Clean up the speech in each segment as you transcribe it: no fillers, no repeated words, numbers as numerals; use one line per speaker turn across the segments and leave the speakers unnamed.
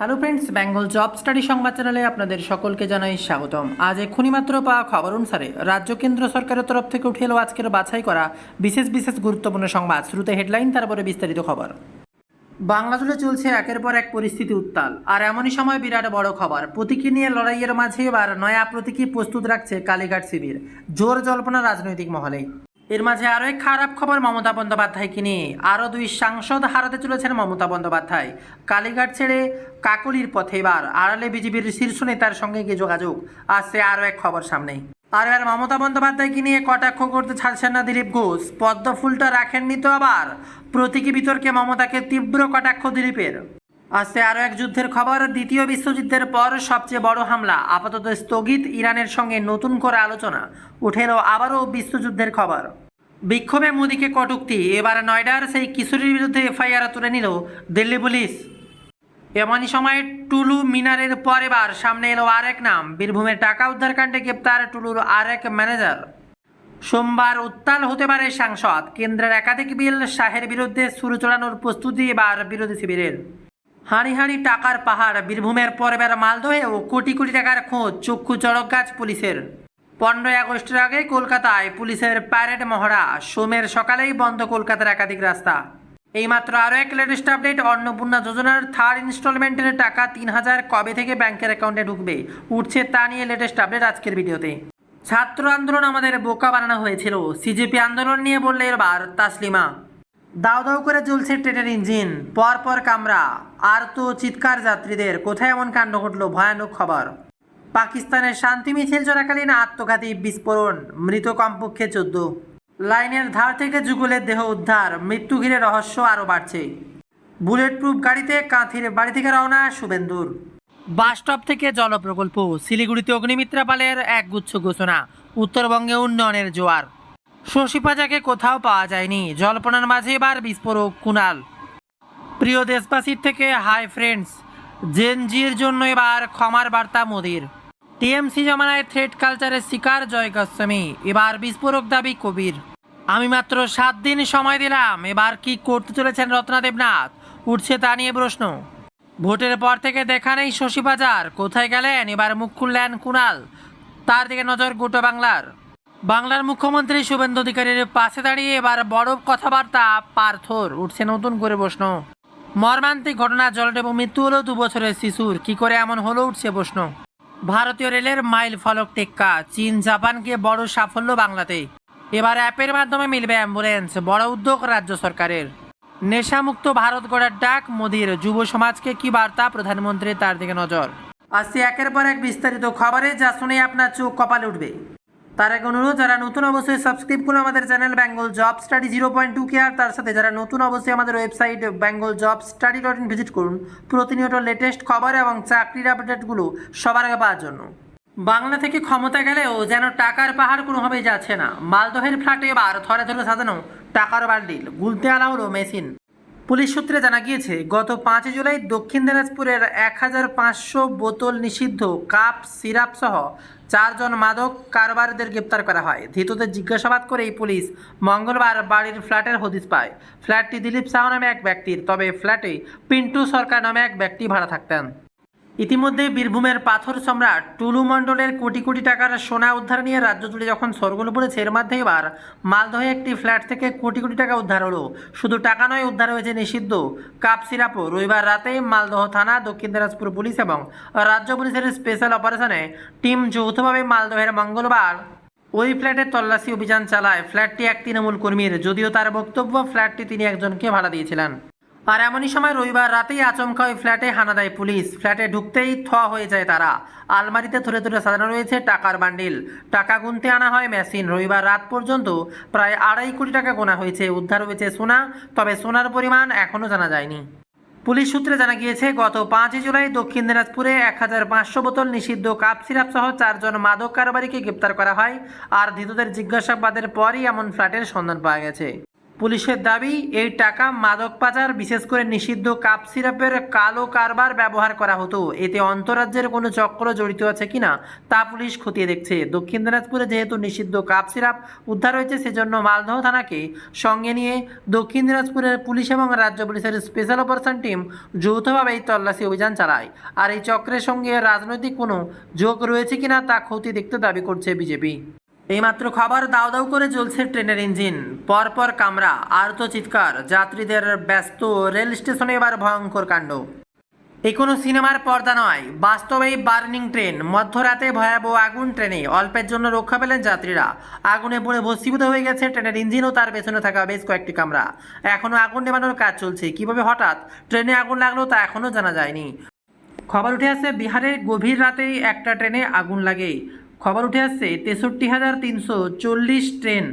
Hello friends, Bengal job study সংবাদ চ্যানেলে আপনাদের সকলকে জানাই স্বাগতম। আজ এক্ষুনি মাত্র পাওয়া খবর অনুসারে রাজ্য কেন্দ্র সরকারের তরফ থেকে উঠে এলো আজকের বাছাই করা বিশেষ গুরুত্বপূর্ণ সংবাদ। শুরুতে হেডলাইন, তারপরে বিস্তারিত খবর। বাংলা জুড়ে চলছে একের পর এক পরিস্থিতি উত্তাল, আর এমনই সময় বিরাট বড় খবর। প্রতীকী নিয়ে লড়াইয়ের মাঝে এবার নয়া প্রতীকী প্রস্তুত রাখছে কালীঘাট শিবির। জোর জল্পনা রাজনৈতিক মহলে। এর মাঝে আরও এক খারাপ খবর মমতা বন্দ্যোপাধ্যায়কে নিয়ে। আরও দুই সাংসদ হারাতে চলেছেন মমতা বন্দ্যোপাধ্যায়। কালীঘাট ছেড়ে কাকলির পথে এবার আড়ালে বিজেপির শীর্ষ নেতার সঙ্গে গিয়ে যোগাযোগ। আসছে আরও এক খবর সামনে। আর মমতা বন্দ্যোপাধ্যায়কে নিয়ে কটাক্ষ করতে ছাড়ছেন না দিলীপ ঘোষ। পদ্ম ফুলটা রাখেননি তো আবার। প্রতীকী বিতর্কে মমতাকে তীব্র কটাক্ষ দিলীপের। আসছে আরও এক যুদ্ধের খবর। দ্বিতীয় বিশ্বযুদ্ধের পর সবচেয়ে বড় হামলা আপাতত স্থগিত, ইরানের সঙ্গে নতুন করে আলোচনা। উঠে এলো আবারও বিশ্বযুদ্ধের খবর। বিক্ষোভে মোদীকে কটূক্তি। এবার নয়ডার সেই কিশোরীর বিরুদ্ধে এফআইআর তুলে নিল দিল্লি পুলিশ। এমনই সময় টুলু মিনারের পর এবার সামনে এলো আরেক নাম। বীরভূমের টাকা উদ্ধারকাণ্ডে গ্রেপ্তার টুলুর আরেক ম্যানেজার। সোমবার উত্তাল হতে পারে সাংসদ। কেন্দ্রের একাধিক বিল শাহের বিরুদ্ধে শুরু চড়ানোর প্রস্তুতি এবার বিরোধী শিবিরের। হাঁড়ি হাঁড়ি টাকার পাহাড়। বীরভূমের পর এবার মালদহেও কোটি কোটি টাকার খোঁজ। চক্ষু চড়ক গাছ পুলিশের। 15ই আগস্টের আগে কলকাতায় পুলিশের প্যারেড মহড়া। সোমের সকালেই বন্ধ কলকাতার একাধিক রাস্তা। এইমাত্র আরও এক লেটেস্ট আপডেট। অন্নপূর্ণা যোজনার থার্ড ইনস্টলমেন্টের টাকা 3,000 কবে থেকে ব্যাংকের অ্যাকাউন্টে ঢুকবে, উঠছে তা নিয়ে লেটেস্ট আপডেট আজকের ভিডিওতে। ছাত্র আন্দোলন আমাদের বোকা বানানো হয়েছিল, সিজেপি আন্দোলন নিয়ে বললে এবার তাসলিমা। দাও দাও করে জ্বলছে ট্রেনের ইঞ্জিন, পর কামরা। আর তো চিৎকার যাত্রীদের। কোথায় এমন কাণ্ড ঘটল, ভয়ানক খবর। পাকিস্তানের শান্তি মিছিল চলাকালীন আত্মঘাতী বিস্ফোরণ, মৃত কমপক্ষে 14। লাইনের ধার থেকে যুগলের দেহ উদ্ধার, মৃত্যু ঘিরে রহস্য আরও বাড়ছে। বুলেট প্রুফ গাড়িতে কাঁথির বাড়ি থেকে রওনা শুভেন্দুর। বাসস্টপ থেকে জল প্রকল্প। শিলিগুড়িতে অগ্নিমিত্রা পালের একগুচ্ছ ঘোষণা। উত্তরবঙ্গে উন্নয়নের জোয়ার। শশী পাজাকে কোথাও পাওয়া যায়নি। জল্পনার মাঝে এবার বিস্ফোরক কুণাল। প্রিয় দেশবাসীর থেকে হাই ফ্রেন্ডস। জেনজির জন্য এবার ক্ষমার বার্তা মোদির। টিএমসি জমানায় থ্রেড কালচারের শিকার জয় গোস্বামী। এবার বিস্ফোরক দাবি কবির। আমি মাত্র 7 দিন সময় দিলাম, এবার কি করতে চলেছেন রত্না দেবনাথ, উঠছে তা নিয়ে প্রশ্ন। ভোটের পর থেকে দেখা নেই শশী পাজার, কোথায় গেলেন, এবার মুখ খুললেন কুণাল। তার দিকে নজর গোটা বাংলার। বাংলার মুখ্যমন্ত্রী শুভেন্দু অধিকারীর পাশে দাঁড়িয়ে এবার বড় কথাবার্তা পার্থর, উঠছে নতুন করে প্রশ্ন। মর্মান্তিক ঘটনা, জলডেবে মৃত্যু হলো 2 বছরের শিশুর। কি করে এমন হলো, উঠছে প্রশ্ন। ভারতীয় রেলের মাইল ফলক টেক্কা। চীন জাপানকে বড় সাফল্য বাংলাতে। এবার অ্যাপের মাধ্যমে মিলবে অ্যাম্বুলেন্স, বড় উদ্যোগ রাজ্য সরকারের। নেশামুক্ত ভারত গড়ার ডাক মোদির। যুব সমাজকে কি বার্তা প্রধানমন্ত্রী, তার দিকে নজর। আসছে একের পর এক বিস্তারিত খবরে, যা শুনে আপনার চোখ কপালে উঠবে। তার এক অনুরোধ, যারা নতুন অবশ্যই সাবস্ক্রাইব করুন আমাদের channel Bengal job study 0.2K। আর তার সাথে যারা নতুন অবশ্যই আমাদের ওয়েবসাইট bengaljobstudy.in ভিজিট করুন প্রতিনিয়ত লেটেস্ট খবর এবং চাকরির আপডেটগুলো সবার আগে পাওয়ার জন্য। বাংলা থেকে ক্ষমতা গেলেও যেন টাকার পাহাড় কোনোভাবেই যাচ্ছে না। মালদহের ফ্ল্যাটে এবার থরে থরে সাজানো টাকার বান্ডিল, গুলতে আনা হলো মেশিন। পুলিশ সূত্রে জানা গিয়েছে, গত 5 জুলাই দক্ষিণ দিনাজপুরের 1500 বোতল নিষিদ্ধ কাপ সিরাপ সহ 4 জন মাদক কারবারিদের গ্রেপ্তার করা হয়। ধৃতদের জিজ্ঞাসাবাদ করেই পুলিশ মঙ্গলবার বাড়ির ফ্ল্যাটের হদিশ পায়। ফ্ল্যাটটি দিলীপ সাহা নামে এক ব্যক্তির, তবে ফ্ল্যাটে পিন্টু সরকার নামে এক ব্যক্তি ভাড়া থাকতেন। ইতিমধ্যে বীরভূমের পাথর সম্রাট টুলু মণ্ডলের কোটি কোটি টাকার সোনা উদ্ধার নিয়ে রাজ্য জুড়ে যখন শোরগোল পড়েছে, এর মধ্যে এবার মালদহে একটি ফ্ল্যাট থেকে কোটি কোটি টাকা উদ্ধার হলো। শুধু টাকা নয়, উদ্ধার হয়েছে নিষিদ্ধ কাপ সিরাপও। রবিবার রাতে মালদহ থানা, দক্ষিণ দিনাজপুর পুলিশ এবং রাজ্য পুলিশের স্পেশাল অপারেশনে টিম যৌথভাবে মালদহের মঙ্গলবার ওই ফ্ল্যাটে তল্লাশি অভিযান চালায়। ফ্ল্যাটটি এক তৃণমূল কর্মীর, যদিও তার বক্তব্য ফ্ল্যাটটি তিনি একজনকে ভাড়া দিয়েছিলেন। আর এমনই সময় রবিবার রাতেই আচমকা ওই ফ্ল্যাটে হানা দেয় পুলিশ। ফ্ল্যাটে ঢুকতেই হয়ে যায় তারা। আলমারিতে থরে থরে সাজানো রয়েছে টাকার বান্ডিল। টাকা গুনতে আনা হয় মেশিন। রবিবার রাত পর্যন্ত প্রায় 2.5 কোটি টাকা গোনা হয়েছে। উদ্ধার হয়েছে সোনা, তবে সোনার পরিমাণ এখনও জানা যায়নি। পুলিশ সূত্রে জানা গিয়েছে, গত 5 জুলাই দক্ষিণ দিনাজপুরে 1500 বোতল নিষিদ্ধ কাপ সিরাপ সহ 4 জন মাদক কারবারিকে গ্রেপ্তার করা হয়। আর ধৃতদের জিজ্ঞাসাবাদের পরই এমন ফ্ল্যাটের সন্ধান পাওয়া গেছে। পুলিশের দাবি, এই টাকা মাদক পাচার, বিশেষ করে নিষিদ্ধ কাপ সিরাপের কালো কারবার ব্যবহার করা হতো। এতে অন্তরাজ্যের কোনো চক্র জড়িত আছে কিনা তা পুলিশ খতিয়ে দেখছে। দক্ষিণ দিনাজপুরে যেহেতু নিষিদ্ধ কাপ সিরাপ উদ্ধার হয়েছে, সেজন্য মালদহ থানাকে সঙ্গে নিয়ে দক্ষিণ দিনাজপুরের পুলিশ এবং রাজ্য পুলিশের স্পেশাল অপারেশন টিম যৌথভাবে এই তল্লাশি অভিযান চালায়। আর এই চক্রের সঙ্গে রাজনৈতিক কোনো যোগ রয়েছে কিনা তা খতিয়ে দেখতে দাবি করছে বিজেপি। এইমাত্র খবর, দাউ দাউ করে জ্বলছে ট্রেনের ইঞ্জিন, পরপর কামরা, আর্ত চিৎকার, যাত্রীদের ব্যস্ত রেল স্টেশনে এবার ভয়ঙ্কর কাণ্ড। এই কোনো সিনেমার পর্দা নয়, বাস্তবেই বার্নিং ট্রেন। মধ্যরাতে ভয়াবহ আগুন ট্রেনে, অল্পের জন্য রক্ষা পেলেন যাত্রীরা। আগুনে পুড়ে ভস্মীভূত হয়ে গেছে ট্রেনের ইঞ্জিন ও তার পেছনে থাকা বেশ কয়েকটি কামরা। এখনও আগুন নেভানোর কাজ চলছে। কিভাবে হঠাৎ ট্রেনে আগুন লাগলো তা এখনও জানা যায়নি। খবর উঠে আসছে, বিহারের গভীর রাতেই একটা ট্রেনে আগুন লাগে। খবর উঠে আসছে, 63,340 ট্রেন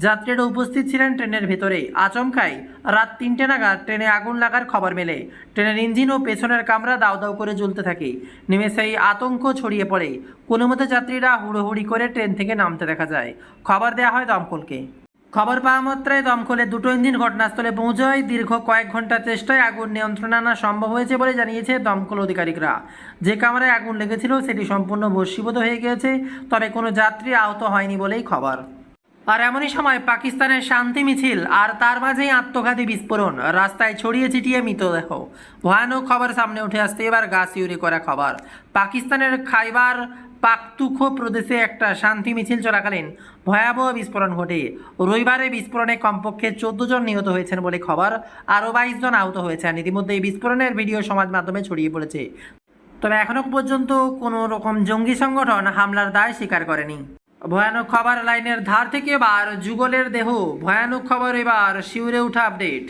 যাত্রীরা উপস্থিত ছিলেন ট্রেনের ভেতরে। আচমকাই রাত 3টে নাগাদ ট্রেনে আগুন লাগার খবর মেলে। ট্রেনের ইঞ্জিন ও পেছনের কামরা দাউ দাউ করে জ্বলতে থাকে। নিমেষেই আতঙ্ক ছড়িয়ে পড়ে। কোনো মতে যাত্রীরা হুড়োহুড়ি করে ট্রেন থেকে নামতে দেখা যায়। খবর দেওয়া হয় দমকলকে। খবর পাওয়া মাত্রায় দমকলে দুটো ইঞ্জিন ঘটনাস্থলে পৌঁছায়। দীর্ঘ কয়েক ঘন্টার চেষ্টায় আগুন নিয়ন্ত্রণে আনা সম্ভব হয়েছে বলে জানিয়েছে দমকল আধিকারিকরা। যে কামরায় আগুন লেগেছিল সেটি সম্পূর্ণ ভস্মীভূত হয়ে গিয়েছে, তবে কোনো যাত্রী আহত হয়নি বলেই খবর। আর এমনই সময় পাকিস্তানের শান্তি মিছিল, আর তার মাঝেই আত্মঘাতী বিস্ফোরণ, রাস্তায় ছড়িয়ে ছিটিয়ে মৃতদেহ। ভয়ানক খবর সামনে উঠে আসতে এবার গা শিউরে করা খবর। পাকিস্তানের খাইবার পাখতুনখোয়া প্রদেশে একটা শান্তি মিছিল চলাকালীন ভয়াবহ বিস্ফোরণ ঘটে। রবিবারে বিস্ফোরণে কমপক্ষে 14 জন নিহত হয়েছেন বলে খবর, আরও 22 জন আহত হয়েছেন। ইতিমধ্যে এই বিস্ফোরণের ভিডিও সমাজ মাধ্যমে ছড়িয়ে পড়েছে, তবে এখনও পর্যন্ত কোনো রকম জঙ্গি সংগঠন হামলার দায় স্বীকার করেনি। ভয়ানক খবর লাইনের ধার থেকে এবার যুগলের দেহ। ভয়ানক খবর, এবার শিউরে ওঠা আপডেট।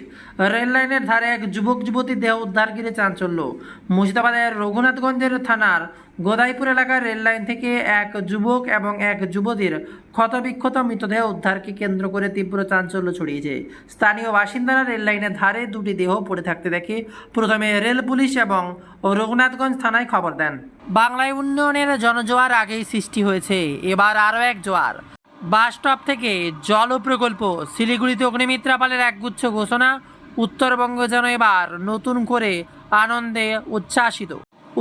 রেল লাইনের ধারে এক যুবক যুবতীর দেহ উদ্ধার ঘিরে চাঞ্চল্য। মুর্শিদাবাদের রঘুনাথগঞ্জের থানার গোদাইপুর এলাকার রেল লাইন থেকে এক যুবক এবং এক যুবতীর ক্ষতবিক্ষত মৃতদেহ উদ্ধারকে কেন্দ্র করে তীব্র চাঞ্চল্য ছড়িয়েছে। স্থানীয় বাসিন্দারা রেল লাইনের ধারে দুটি দেহ পড়ে থাকতে দেখে প্রথমে রেল পুলিশ এবং রঘুনাথগঞ্জ থানায় খবর দেন। বাংলায় উন্নয়নের জনজোয়ার আগেই সৃষ্টি হয়েছে, এবার আরও এক জোয়ার। বাস স্টপ থেকে জল প্রকল্প, শিলিগুড়িতে অগ্নিমিত্রা পালের একগুচ্ছ ঘোষণা। উত্তরবঙ্গ যেন এবার নতুন করে আনন্দে উচ্ছ্বাসিত।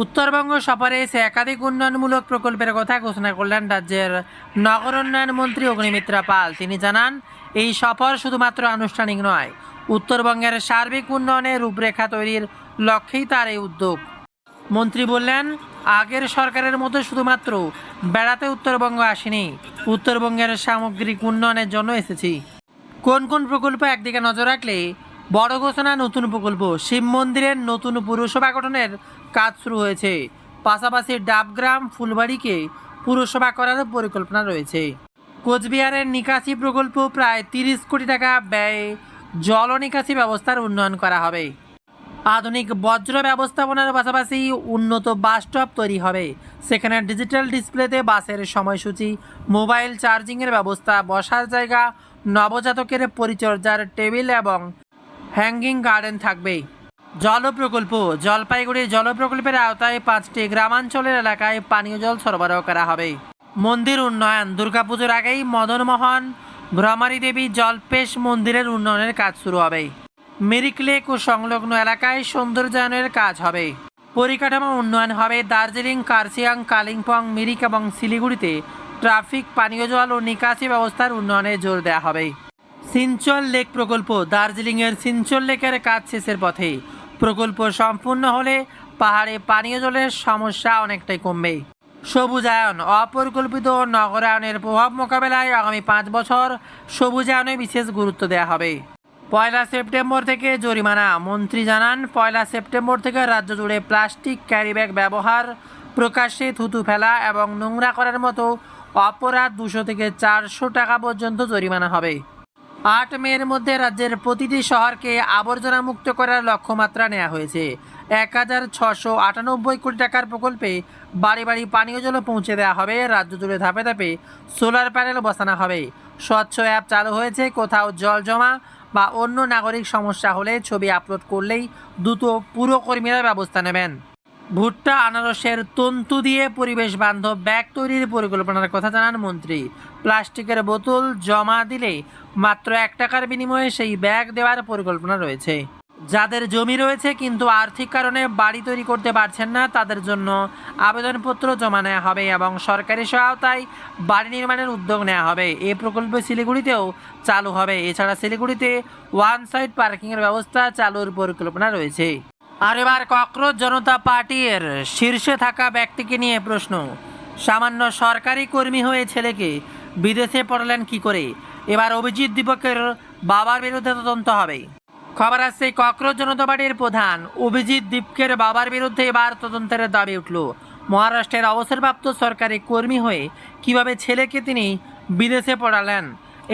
উত্তরবঙ্গ সফরে এসে একাধিক উন্নয়নমূলক প্রকল্পের কথা ঘোষণা করলেন রাজ্যের নগর উন্নয়ন মন্ত্রী অগ্নিমিত্রা পাল। তিনি জানান, এই সফর শুধুমাত্র আনুষ্ঠানিক নয়, উত্তরবঙ্গের সার্বিক উন্নয়নের রূপরেখা তৈরির লক্ষ্যেই তার এই উদ্যোগ। মন্ত্রী বললেন, আগের সরকারের মতো শুধুমাত্র বেড়াতে উত্তরবঙ্গ আসেনি, উত্তরবঙ্গের সামগ্রিক উন্নয়নের জন্য এসেছি। কোন কোন প্রকল্প? একদিকে নজর রাখলে বড় ঘোষণা, নতুন প্রকল্প। শিব মন্দিরের নতুন পুরসভা গঠনের কাজ শুরু হয়েছে। পাশাপাশি ডাবগ্রাম ফুলবাড়িকে পুরসভা করারও পরিকল্পনা রয়েছে। কোচবিহারের নিকাশি প্রকল্প, প্রায় 30 কোটি টাকা ব্যয়ে জল নিকাশি ব্যবস্থার উন্নয়ন করা হবে। আধুনিক বজ্র ব্যবস্থাপনার পাশাপাশি উন্নত বাস স্টপ তৈরি হবে। সেখানে ডিজিটাল ডিসপ্লেতে বাসের সময়সূচি, মোবাইল চার্জিংয়ের ব্যবস্থা, বসার জায়গা, নবজাতকের পরিচর্যার টেবিল এবং হ্যাঙ্গিং গার্ডেন থাকবে। জল প্রকল্প, জলপাইগুড়ি জল প্রকল্পের আওতায় 5টি গ্রামাঞ্চলের এলাকায় পানীয় জল সরবরাহ করা হবে। মন্দির উন্নয়ন, দুর্গাপুজোর আগেই মদনমোহন ভ্রমারী দেবী জলপেশ মন্দিরের উন্নয়নের কাজ শুরু হবে। মিরিক লেক ও সংলগ্ন এলাকায় সৌন্দর্যায়নের কাজ হবে। পরিকাঠামো উন্নয়ন হবে। দার্জিলিং, কার্শিয়াং, কালিম্পং, মিরিক এবং শিলিগুড়িতে ট্রাফিক, পানীয় জল ও নিকাশি ব্যবস্থার উন্নয়নে জোর দেওয়া হবে। সিঞ্চল লেক প্রকল্প, দার্জিলিংয়ের সিঞ্চল লেকের কাজ শেষের পথে। প্রকল্প সম্পূর্ণ হলে পাহাড়ে পানীয় জলের সমস্যা অনেকটাই কমবে। সবুজায়ন, অপরিকল্পিত নগরায়নের প্রভাব মোকাবেলায় আগামী 5 বছর সবুজায়নে বিশেষ গুরুত্ব দেওয়া হবে। 1 সেপ্টেম্বর থেকে জরিমানা, মন্ত্রী জানান, 1 সেপ্টেম্বর থেকে রাজ্য জুড়ে প্লাস্টিক ক্যারিব্যাগ ব্যবহার, প্রকাশ্যে থুতু ফেলা এবং নোংরা করার মতো অপরাধ 200 থেকে 400 টাকা পর্যন্ত জরিমানা হবে। 8 মের মধ্যে রাজ্যের প্রতিটি শহরকে আবর্জনা মুক্ত করার লক্ষ্যমাত্রা নেওয়া হয়েছে। 1698 কোটি টাকার প্রকল্পে বাড়ি বাড়ি পানীয় জল পৌঁছে দেওয়া হবে। রাজ্য জুড়ে ধাপে ধাপে সোলার প্যানেল বসানো হবে। স্বচ্ছ অ্যাপ চালু হয়েছে। কোথাও জল জমা বা অন্য নাগরিক সমস্যা হলে ছবি আপলোড করলেই দ্রুত পুরকর্মীরা ব্যবস্থা নেবেন। ভুট্টা আনারসের তন্তু দিয়ে পরিবেশ বান্ধব ব্যাগ তৈরির পরিকল্পনার কথা জানান মন্ত্রী। প্লাস্টিকের বোতল জমা দিলে মাত্র 1 টাকার বিনিময়ে সেই ব্যাগ দেওয়ার পরিকল্পনা রয়েছে। যাদের জমি রয়েছে কিন্তু আর্থিক কারণে বাড়ি তৈরি করতে পারছেন না, তাদের জন্য আবেদনপত্র জমা নেওয়া হবে এবং সরকারি সহায়তায় বাড়ি নির্মাণের উদ্যোগ নেওয়া হবে। এই প্রকল্প শিলিগুড়িতেও চালু হবে। এছাড়া শিলিগুড়িতে ওয়ান সাইড পার্কিংয়ের ব্যবস্থা চালুর পরিকল্পনা রয়েছে। আর এবার ককরোচ জনতা পার্টির শীর্ষে থাকা ব্যক্তিকে নিয়ে প্রশ্ন। সামান্য সরকারি কর্মী হয়ে ছেলেকে বিদেশে পড়ালেন কি করে? এবার অভিজিৎ দীপকের বাবার বিরুদ্ধে তদন্ত হবে। খবর আসছে, ককরোচ জনতা পার্টির প্রধান অভিজিৎ দীপকের বাবার বিরুদ্ধে এবার তদন্তের দাবি উঠল। মহারাষ্ট্রের অবসরপ্রাপ্ত সরকারি কর্মী হয়ে কিভাবে ছেলেকে তিনি বিদেশে পড়ালেন,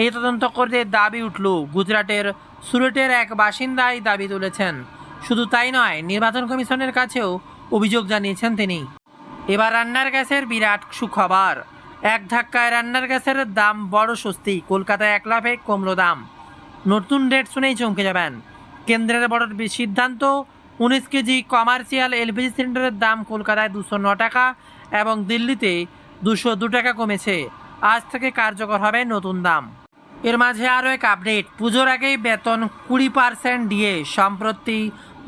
এই তদন্ত করতে দাবি উঠল। গুজরাটের সুরটের এক বাসিন্দাই দাবি তুলেছেন। শুধু তাই নয়, নির্বাচন কমিশনের কাছেও অভিযোগ জানিয়েছেন তিনি। এবার রান্নার গ্যাসের বিরাট সুখবর। এক ধাক্কায় রান্নার গ্যাসের দাম বড় স্বস্তি। কলকাতায় 1 লাফে কমলো দাম। নতুন রেট শুনেই চমকে যাবেন। কেন্দ্রের বড় সিদ্ধান্ত, 19 কেজি কমার্শিয়াল এলপিজি সিলিন্ডারের দাম কলকাতায় 209 টাকা এবং দিল্লিতে 202 টাকা কমেছে। আজ থেকে কার্যকর হবে নতুন দাম। এর মাঝে আরও এক আপডেট। পুজোর আগেই বেতন 20% দিয়ে। সম্প্রতি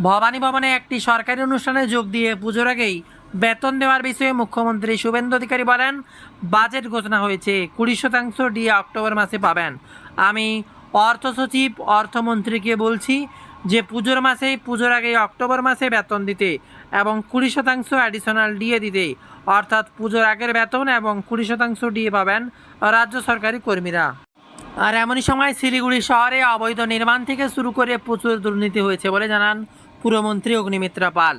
ভবানী ভবনে একটি সরকারি অনুষ্ঠানে যোগ দিয়ে পুজোর আগেই বেতন দেওয়ার বিষয়ে মুখ্যমন্ত্রী শুভেন্দু অধিকারী বলেন, বাজেট ঘোষণা হয়েছে, 20% দিয়ে অক্টোবর মাসে পাবেন। আমি অর্থ সচিব অর্থমন্ত্রীকে বলছি যে পুজোর মাসেই, পুজোর আগেই অক্টোবর মাসে বেতন দিতে এবং 20% অ্যাডিশনাল ডিএ দিতে। অর্থাৎ পুজোর আগের বেতন এবং 20% ডিএ পাবেন রাজ্য সরকারি কর্মীরা। আর এমনই সময় শিলিগুড়ি শহরে অবৈধ নির্মাণ থেকে শুরু করে প্রচুর দুর্নীতি হয়েছে বলে জানান পুরমন্ত্রী অগ্নিমিত্রা পাল।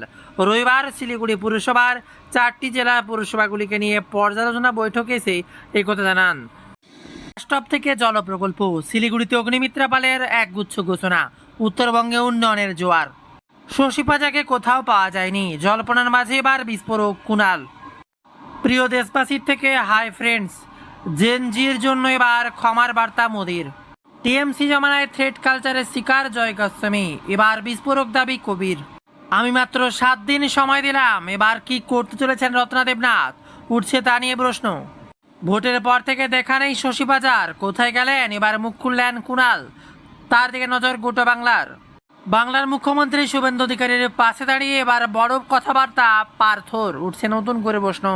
রবিবার শিলিগুড়ি পুরসভার 4টি জেলা পুরসভাগুলিকে নিয়ে পর্যালোচনা বৈঠকে এসে একথা জানান। স্টপ থেকে জল প্রকল্প। শিলিগুড়িতে অগ্নিমিত্রা পালের একগুচ্ছ ঘোষণা। উত্তরবঙ্গে উন্নয়নের জোয়ার। শশী পাজাকে কোথাও পাওয়া যায়নি। জল্পনার মাঝে এবার বিস্ফোরক কুণাল। প্রিয় দেশবাসীর থেকে হাই ফ্রেন্ডস। জেনজির জন্য এবার ক্ষমার বার্তা মোদির। টিএমসি জমানায় থ্রেড কালচারের শিকার জয় গোস্বামী। এবার বিস্ফোরক দাবি কবির। আমি মাত্র 7 দিন সময় দিলাম, এবার কি করতে চলেছেন রত্না দেবনাথ, উঠছে তা নিয়ে প্রশ্ন। ভোটের পর থেকে দেখা নেই শশী পাজার, কোথায় গেলেন? এবার মুখ খুললেন কুণাল। তার দিকে নজর গোটা বাংলার। বাংলার মুখ্যমন্ত্রী শুভেন্দু অধিকারীর পাশে দাঁড়িয়ে এবার বড় কথাবার্তা পার্থর, উঠছে নতুন করে প্রশ্ন।